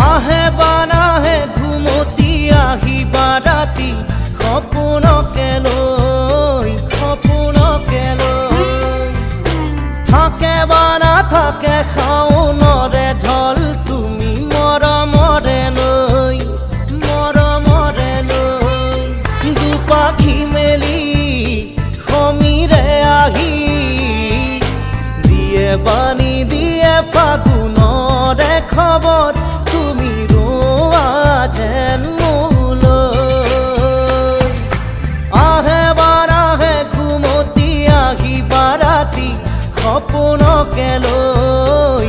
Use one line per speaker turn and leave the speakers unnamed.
আহে বানাহে ঘুমতি আহিবা ৰাতি সপোনকে লৈ থাকে বা নাথাকে শাওনৰে ঢল তুমি মৰমৰে লৈ দুপাখি মেলি সমীৰে আহি দিয়ে বাণী দিয়ে ফাগুনৰে খবৰ তুমি ৰোৱা যেন মোলৈ আহে বাৰাহে ঘুমতি আহিবা ৰাতি সপোনকে লৈ